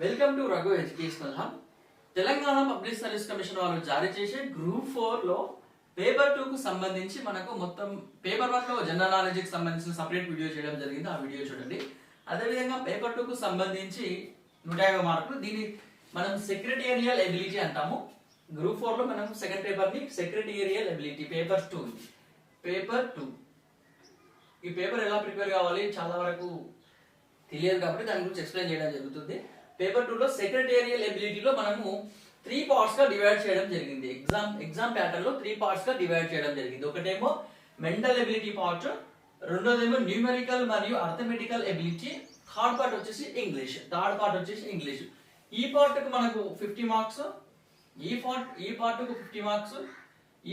Welcome to Raghu educational hub. Telangana public service commission వాళ్ళు జారీ చేసే గ్రూప్ 4 లో పేపర్ 2 కు సంబంధించి మనకు మొత్తం పేపర్ 1 లో జనరల్ నాలెడ్జ్ కి సంబంధించిన సెపరేట్ వీడియో చేయడం జరిగింది. ఆ వీడియో చూడండి. అదే విధంగా పేపర్ 2 కు సంబంధించి 150 మార్కులు. దీన్ని మనం సెక్రటేరియల్ ఎబిలిటీ అంటాము. గ్రూప్ 4 లో మనం సెకండ్ పేపర్ ని సెక్రటేరియల్ ఎబిలిటీ పేపర్ 2 ఈ పేపర్ ఎలా ప్రిపేర్ కావాలి చాలా వరకు తెలియదు కాబట్టి దాని గురించి ఎక్స్ప్లెయిన్ చేయడం జరుగుతుంది. పేపర్ 2 లో సెక్రటేరియల్ ఎబిలిటీలో మనము 3 పార్ట్స్ గా డివైడ్ చేయడం జరిగింది. ఎగ్జామ్ ప్యాటర్న్ లో 3 పార్ట్స్ గా డివైడ్ చేయడం జరిగింది. ఒకటేమో మెంటల్ ఎబిలిటీ పార్ట్, రెండోదేమో న్యూమెరికల్ మరియు అర్థమెటికల్ ఎబిలిటీ, థర్డ్ పార్ట్ వచ్చేసి ఇంగ్లీష్. ఈ పార్ట్ కు మనకు 50 మార్క్స్, ఈ పార్ట్ కు 50 మార్క్స్,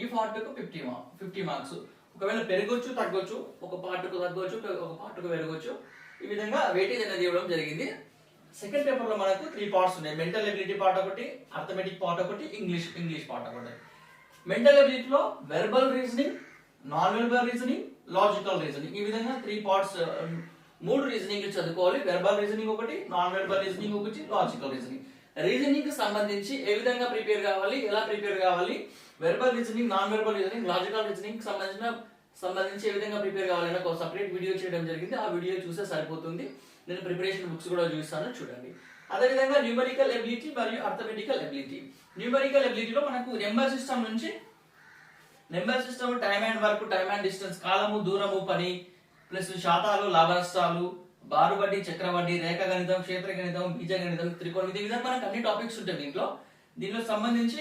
ఈ పార్ట్ కు 50 మార్క్స్. ఒకవేళ పెరగొచ్చు తగ్గొచ్చు, ఒక పార్ట్ కు తగ్గొచ్చు, ఒక పార్ట్ కు పెరగొచ్చు. ఈ విధంగా వెయిటేజ్ అనేది ఇవ్వడం జరిగింది. సెకండ్ పేపర్ లో మనకు 3 పార్ట్స్ ఉన్నాయి. మెంటల్ ఎబిలిటీ పార్ట్ ఒకటి, అర్థమెటిక్ పార్ట్ ఒకటి, ఇంగ్లీష్ పార్ట్ ఒకటి. మెంటల్ ఎబిలిటీలో verbal reasoning, non verbal reasoning, logical reasoning, ఈ విధంగా 3 పార్ట్స్, 3 రీజనింగ్ చదువుకోవాలి. వెర్బల్ రీజనింగ్ ఒకటి, నాన్ వెర్బల్ రీజనింగ్ ఒకటి, లాజికల్ రీజనింగ్. రీజనింగ్ కి సంబంధించి ఏ విధంగా ప్రిపేర్ కావాలి, ఎలా ప్రిపేర్ కావాలి, verbal reasoning, non verbal reasoning, logical reasoning సంబంధించి ఏ విధంగా ప్రిపేర్ కావాలని ఒక సెపరేట్ వీడియో చేయడం జరిగింది. ఆ వీడియో చూస్తే సరిపోతుంది. నేను ప్రిపరేషన్ బుక్స్ కూడా చూస్తాను, చూడండి. అదే విధంగా న్యూమరికల్ ఎబిలిటీ మరియు అర్థమెటికల్ ఎబిలిటీ. న్యూమరికల్ ఎబిలిటీలో మనకు నెంబర్ సిస్టమ్ నుంచి time and work, time and distance, కాలము, దూరము, పని, ప్లస్ శాతాలు, లాభ నష్టాలు, బారువడ్డీ, చక్రవడ్డీ, రేఖాగణితం, క్షేత్రగణితం, బీజగణితం, త్రికోణమితి, ఈ విధంగా మనకు అన్ని టాపిక్స్ ఉంటాయి. దీనిలో సంబంధించి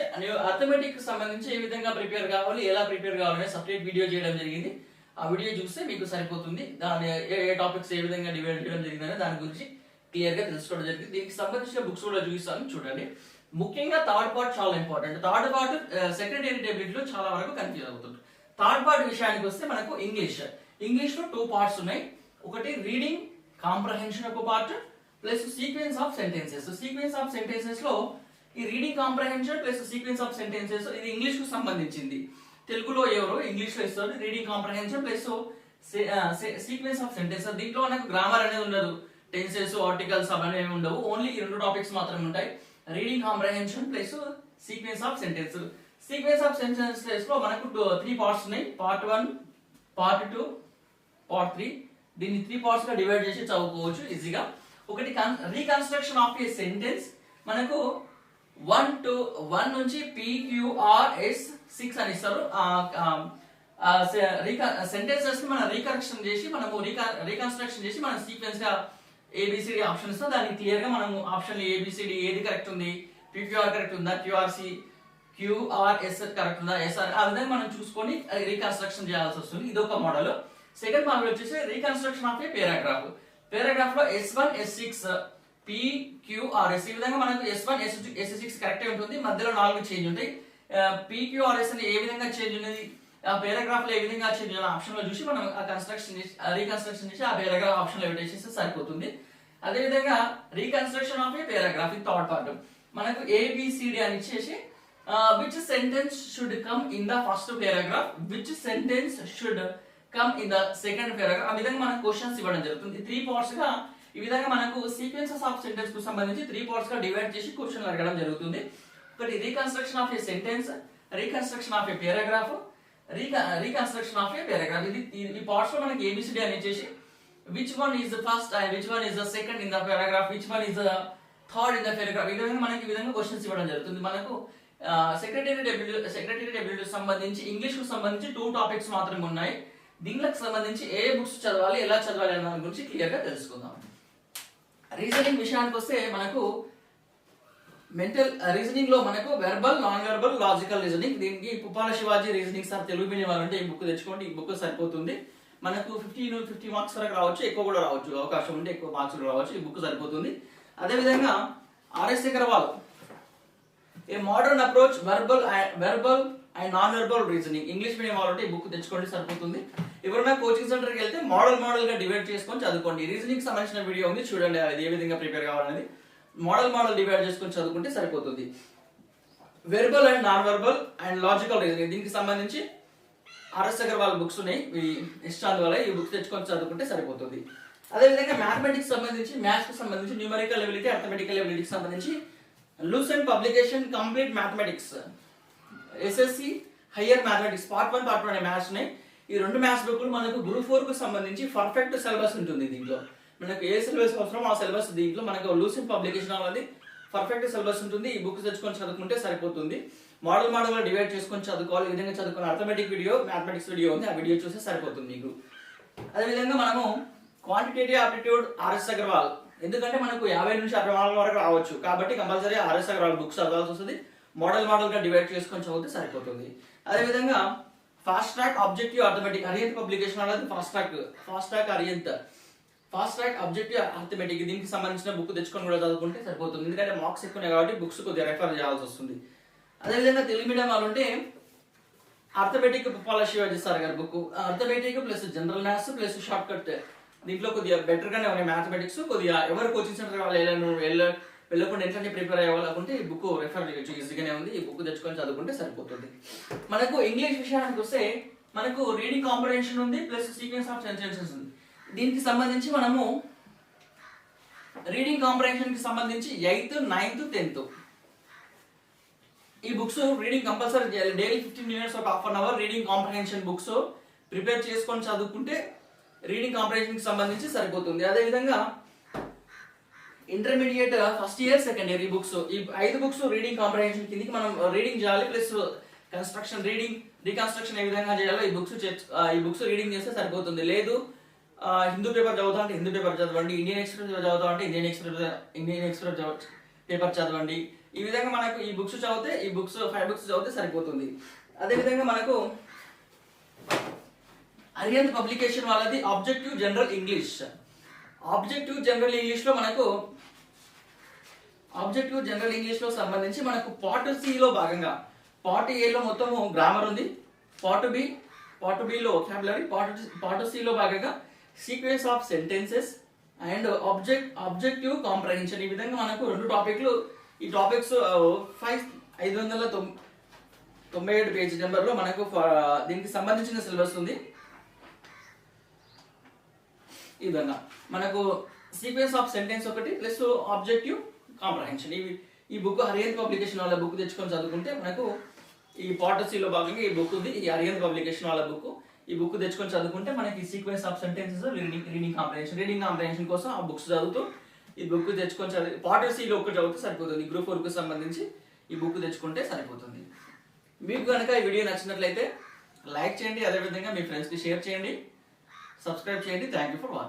అర్థమెటిక్ కి సంబంధించి ఏ విధంగా ప్రిపేర్ కావాలి, ఎలా ప్రిపేర్ కావాలనే సపరేట్ వీడియో చేయడం జరిగింది. ఆ వీడియో చూస్తే మీకు సరిపోతుంది. దాని ఏ టాపిక్స్ ఏ విధంగా డివైడ్ చేయడం జరిగిందనే దాని గురించి క్లియర్ గా తెలుసుకోవడం జరిగింది. దీనికి సంబంధించిన బుక్స్ కూడా చూపిస్తాను, చూడండి. ముఖ్యంగా థర్డ్ పార్ట్ చాలా ఇంపార్టెంట్. థర్డ్ పార్ట్ సెక్రటేరియల్ ఎబిలిటీలో చాలా వరకు కన్ఫ్యూజ్ అవుతుంది. థర్డ్ పార్ట్ విషయానికి వస్తే మనకు ఇంగ్లీష్ లో 2 పార్ట్స్ ఉన్నాయి. ఒకటి రీడింగ్ కాంప్రహెన్షన్ ఒక part, plus sequence of sentences లో ఈ reading comprehension plus sequence of sentences ఇది ఇంగ్లీష్ కు సంబంధించింది. తెలుగులో ఎవరు ఇంగ్లీష్ లో ఇస్తారు. Reading comprehension plus sequence of sentences. దీంట్లో మనకు గ్రామర్ అనేది ఉండదు, టెన్సెస్, ఆర్టికల్స్ అవన్నీ ఉండవు. ఓన్లీ ఈ 2 టాపిక్స్ మాత్రమే ఉంటాయి. Reading comprehension plus sequence of sentences లో మనకు 3 పార్ట్స్ ఉన్నాయి. Part 1, part 2, part 3. దీన్ని 3 పార్ట్స్ గా డివైడ్ చేసి చదువుకోవచ్చు ఈజీగా. ఒకటి రీకన్స్ట్రక్షన్ ఆఫ్ ఏ సెంటెన్స్. మనకు 1 నుంచి PQRS 6 అని ఇస్తారు. సెంటెన్సెస్ ని మనం రీకన్స్ట్రక్షన్ చేసి మనం సీక్వెన్స్ గా ABCD ఆప్షన్ ఇస్తాం. దానికి క్లియర్ గా మనం ఆప్షన్ ABCD ఏది కరెక్ట్ ఉంది, PQR కరెక్ట్ ఉందా, QRS కరెక్ట్ ఉందా, SR, ఆ విధంగా మనం చూసుకొని రీకన్స్ట్రక్షన్ చేయాల్సి వస్తుంది. ఇది ఒక మోడల్. సెకండ్ మోడల్ వచ్చేసి రీకన్స్ట్రక్షన్ ఆఫ్ ఏ పేరాగ్రాఫ్ లో S1 S6 PQRS, ఈ విధంగా మనకు S1 S6 కరెక్ట్ ఉంటుంది. మధ్యలో 4 చేంజ్ ఉంటాయి. PQRS అని ఏ విధంగా చేంజ్ ఉన్నది, ఆ పేరాగ్రాఫ్ లో ఏ విధంగా చేంజ్ ఉన్న ఆప్షన్ లో చూసి మనం ఆ రీకన్స్ట్రక్షన్ చేసి ఆ పేరాగ్రాఫ్ ఆప్షన్ లో పెట్టేసి సరిపోతుంది. అదే విధంగా reconstruction of A paragraph third part మనకు ABCD అని ఇచ్చేసి which sentence should come in the first paragraph, which sentence should come in the second paragraph, ఆ విధంగా మనకు క్వశ్చన్స్ ఇవ్వడం జరుగుతుంది. 3 పార్ట్స్ గా ఈ విధంగా మనకు సీక్వెన్సెస్ ఆఫ్ సెంటెన్స్ కు సంబంధించి 3 పార్ట్స్ గా డివైడ్ చేసి క్వశ్చన్లు అడగడం జరుగుతుంది. ఒకటి reconstruction of A sentence, reconstruction of A paragraph, reconstruction of A paragraph. ఈ పార్ట్స్ లో మనకి ABCD అని ఇచ్చేసి which one is the first and which one is the second in the paragraph, which one is the third in the paragraph, ఈ విధంగా మనకి ఈ విధంగా క్వశ్చన్స్ ఇవ్వడం జరుగుతుంది. మనకు సెక్రటేరియల్ ఎబిలిటీ సంబంధించి ఇంగ్లీష్ కు సంబంధించి 2 టాపిక్స్ మాత్రమే ఉన్నాయి. దీనికి సంబంధించి ఏ బుక్స్ చదవాలి, ఎలా చదవాలి అనే దాని గురించి క్లియర్ గా తెలుసుకుందాం. రీజనింగ్ విషయానికి వస్తే మనకు మెంటల్ రీజనింగ్ లో మనకు verbal, non verbal, logical reasoning. దీనికి Puppala Shivaji reasoning sir Telugu medium వాళ్ళంటే ఈ బుక్ తెచ్చుకోండి. ఈ బుక్ సరిపోతుంది. మనకు 50 మార్క్స్ వరకు రావచ్చు, ఎక్కువ కూడా రావచ్చు, అవకాశం ఉంటే ఎక్కువ మార్క్స్ రావచ్చు. ఈ బుక్ సరిపోతుంది. అదే విధంగా RS Agarwal A modern approach verbal and non verbal reasoning, English medium వాళ్ళంటే ఈ బుక్ తెచ్చుకోండి సరిపోతుంది. ఎవరైనా కోచింగ్ సెంటర్ కి వెళ్తే మోడల్ గా డివైడ్ చేసుకొని చదువుకోండి. రీజనింగ్ సంబంధించిన వీడియో ఉంది, చూడండి. అది ఏ విధంగా ప్రిపేర్ కావాలనేది మోడల్ డివైడ్ చేసుకొని చదువుకుంటే సరిపోతుంది. Verbal and non verbal and logical reasoning, దీనికి సంబంధించి RS అగర్వాల్ బుక్స్ ఉన్నాయి. ఇష్టాందు వల్ల ఈ బుక్స్ తెచ్చుకొని చదువుకుంటే సరిపోతుంది. అదేవిధంగా మ్యాథమెటిక్స్ సంబంధించి మ్యాథ్స్ కి సంబంధించి న్యూమరికల్ ఎబిలిటీ అర్థమెటికల్ ఎబిలిటీకి సంబంధించి Lucent publication complete mathematics SSC higher mathematics part 1 part 2 అనే మ్యాథ్స్ ఉన్నాయి. ఈ రెండు మ్యాథ్స్ బుక్లు మనకు గ్రూప్ 4 కు సంబంధించి పర్ఫెక్ట్ సిలబస్ ఉంటుంది. దీంట్లో మనకు ఏ సిలబస్ అవసరం ఆ సిలబస్ దీంట్లో మనకు లూసెంట్ పబ్లికేషన్ అనేది పర్ఫెక్ట్ సిలబస్ ఉంటుంది. ఈ బుక్ తెచ్చుకొని చదువుకుంటే సరిపోతుంది. మోడల్ గా డివైడ్ చేసుకొని చదువుకోవాలి. ఈ విధంగా చదువుకుని అర్థమెటిక్ వీడియో మ్యాథమెటిక్స్ వీడియో ఉంది, ఆ వీడియో చూస్తే సరిపోతుంది మీకు. అదేవిధంగా మనము క్వాంటిటేటివ్ ఆప్టిట్యూడ్ ఆర్ఎస్ అగర్వాల్, ఎందుకంటే మనకు 50 నుంచి 60 మార్కుల వరకు రావచ్చు కాబట్టి కంపల్సరీ ఆర్ఎస్ అగర్వాల్ బుక్స్ చదవాల్సి వస్తుంది. మోడల్ గా డివైడ్ చేసుకొని చదివితే సరిపోతుంది. అదేవిధంగా fast track objective arithmetic Arihant publication అనేది fast track Arihant fast track objective arithmetic దీనికి సంబంధించిన బుక్ తెచ్చుకొని కూడా చదువుకుంటే సరిపోతుంది. ఎందుకంటే మార్క్స్ ఎక్కువ కాబట్టి బుక్స్ కొద్దిగా రెఫర్ చేయాల్సి వస్తుంది. అదేవిధంగా తెలుగు మీడియం వాళ్ళు ఉంటే అర్థమెటిక్ పుప్పాల శివాజీ సార్ గారి book arithmetic plus general maths plus short cut దీంట్లో కొద్దిగా బెటర్ గానే ఉన్నాయి. మ్యాథమెటిక్స్ కొద్దిగా ఎవరు కోచింగ్ సెంటర్ వాళ్ళు వెళ్ళకుండా ఎట్లా ప్రిపేర్ అయ్యాలనుకుంటే ఈ బుక్ రెఫర్ చేయొచ్చు, ఈజీగానే ఉంది. ఈ బుక్ తెచ్చుకొని చదువుకుంటే సరిపోతుంది. మనకు ఇంగ్లీష్ విషయానికి వస్తే మనకు రీడింగ్ కాంప్రహెన్షన్ ఉంది ప్లస్ సీక్వెన్స్ ఆఫ్ సెంటెన్సెస్ ఉంది. దీనికి సంబంధించి మనము రీడింగ్ కాంప్రహెన్షన్ కి సంబంధించి 8th 9th 10th ఈ బుక్స్ రీడింగ్ కంపల్సరీ చేయాలి. డైలీ 15 minutes ఒక half an hour reading comprehension books prepare చేసుకొని చదువుకుంటే రీడింగ్ కాంప్రహెన్షన్ కి సంబంధించి సరిపోతుంది. అదేవిధంగా intermediate first year second year ఈ బుక్స్ ఈ 5 బుక్స్ రీడింగ్ కాంప్రహెన్షన్ కిందకి మనం రీడింగ్ చేయాలి. ప్లస్ కన్స్ట్రక్షన్ రీడింగ్ రీకన్స్ట్రక్షన్ ఏ విధంగా చేయాలో ఈ బుక్స్ రీడింగ్ చేస్తే సరిపోతుంది. లేదు హిందూ పేపర్ చదువుతా అంటే హిందూ పేపర్ చదవండి, ఇండియన్ ఎక్స్ప్రెస్ చదువుతా అంటే ఇండియన్ ఎక్స్ప్రెస్ పేపర్ చదవండి. ఈ విధంగా మనకు ఈ బుక్స్ చదివితే ఈ బుక్స్ 5 బుక్స్ చదివితే సరిపోతుంది. అదేవిధంగా మనకు అరియంత్ పబ్లికేషన్ వాళ్ళది ఆబ్జెక్టివ్ జనరల్ ఇంగ్లీష్ లో మనకు ఆబ్జెక్టివ్ జనరల్ ఇంగ్లీష్ లో సంబంధించి మనకు పార్ట్ సి లో భాగంగా పార్ట్ ఏ లో మొత్తం గ్రామర్ ఉంది, పార్ట్ బి లో వొకాబులరీ, పార్ట్ సి లో భాగంగా sequence of sentences and objective comprehension. ఈ విధంగా మనకు 2 టాపిక్లు ఈ టాపిక్స్ 597 పేజ్ నెంబర్ లో మనకు దీనికి సంబంధించిన సిలబస్ ఉంది. ఈ విధంగా మనకు సీక్వెన్స్ ఆఫ్ సెంటెన్స్ ఒకటి ప్లస్ ఆబ్జెక్టివ్ కాంప్రహెన్షన్ ఈ బుక్ అరియంత్ పబ్లికేషన్ వాళ్ళ బుక్ తెచ్చుకొని చదువుకుంటే మనకు ఈ పార్ట్ సి లో భాగంగా ఈ బుక్ ఉంది. ఈ అరియంత్ పబ్లికేషన్ వాళ్ళ బుక్ ఈ బుక్ తెచ్చుకొని చదువుకుంటే మనకి sequence of sentences reading comprehension కోసం ఆ బుక్స్ చదువుతూ ఈ బుక్ తెచ్చుకొని చదివి పార్ట్ సి లో ఒకటి చదివితే సరిపోతుంది. గ్రూప్ 4 కు సంబంధించి ఈ బుక్ తెచ్చుకుంటే సరిపోతుంది. మీకు కనుక ఈ వీడియో నచ్చినట్లయితే లైక్ చేయండి, అదేవిధంగా మీ ఫ్రెండ్స్కి షేర్ చేయండి, సబ్స్క్రైబ్ చేయండి. Thank you for watching.